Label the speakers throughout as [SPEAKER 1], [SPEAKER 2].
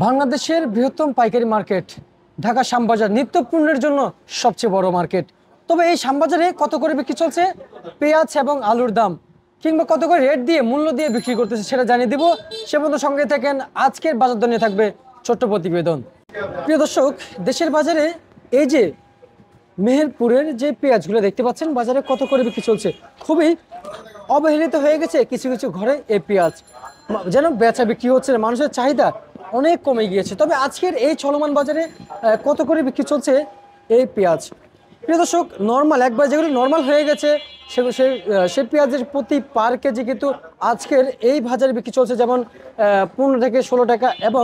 [SPEAKER 1] বাংলাদেশের বৃহত্তম পাইকারি মার্কেট ঢাকা শ্যামবাজার নিত্য পণ্যের জন্য সবচেয়ে বড় মার্কেট। তবে এই শ্যামবাজারে কত করে বিক্রি চলছে পেঁয়াজ এবং আলুর দাম, কিংবা কত করে রেট দিয়ে মূল্য দিয়ে বিক্রি করতেছে সেটা জানিয়ে দিব। সে পর্যন্ত সঙ্গে থাকেন, আজকের বাজার দর নিয়ে থাকবে ছোট্ট প্রতিবেদন। প্রিয় দর্শক, দেশের বাজারে এই যে মেহেরপুরের যে পেঁয়াজগুলো দেখতে পাচ্ছেন বাজারে কত করে বিক্রি চলছে, খুবই অবহেলিত হয়ে গেছে কিছু কিছু ঘরে এই পেঁয়াজ, যেন বেচা বিক্রি হচ্ছে না, মানুষের চাহিদা অনেক কমে গিয়েছে। তবে আজকের এই চলমান বাজারে কত করে বিক্রি চলছে এই পেঁয়াজ। প্রিয় দর্শক, নর্মাল একবার যেগুলো নর্মাল হয়ে গেছে সেগুলো সেই পেঁয়াজের প্রতি পার কেজি কিন্তু আজকের এই বাজারে বিক্রি চলছে যেমন 15 থেকে 16 টাকা, এবং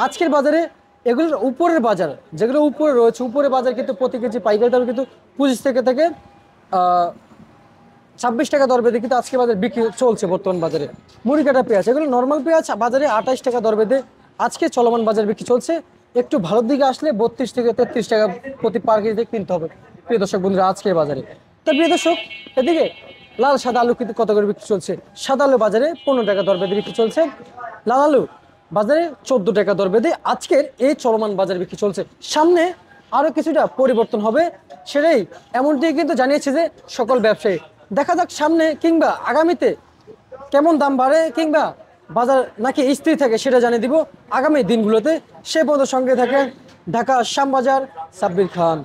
[SPEAKER 1] আজকের বাজারে এগুলোর উপরের বাজার যেগুলো উপরে রয়েছে উপরের বাজার কিন্তু প্রতি কেজি পাইকারি দাম কিন্তু 25 থেকে 26 টাকা দর বেঁধে কিন্তু আজকে বাজারে বিক্রি চলছে। বর্তমান বাজারে মুড়ি কাটা পেঁয়াজ, এগুলো নর্মাল পেঁয়াজ বাজারে 28 টাকা দর বেঁধে আজকে চলমান বাজার বিক্রি চলছে। একটু ভালোর দিকে আসলে 32 থেকে 33 টাকা প্রতি পার কেজিতে কিনতে হবে প্রিয় দর্শক বন্ধুরা আজকের বাজারে। তো প্রিয় দর্শক, এদিকে লাল সাদা আলু কিন্তু কত করে বিক্রি চলছে। সাদা আলু বাজারে 15 টাকা দর বেঁধে বিক্রি চলছে, লাল আলু বাজারে 14 টাকা দর বেঁধে আজকের এই চলমান বাজার বিক্রি চলছে। সামনে আরও কিছুটা পরিবর্তন হবে, সেটাই এমনটি কিন্তু জানিয়েছে যে সকল ব্যবসায়ী। দেখা যাক সামনে কিংবা আগামীতে কেমন দাম বাড়ে কিংবা বাজার নাকি স্থির থাকে সেটা জানিয়ে দিব আগামী দিনগুলোতে। সে পর্যন্ত সঙ্গে থাকে ঢাকা শ্যামবাজার, সাব্বির খান।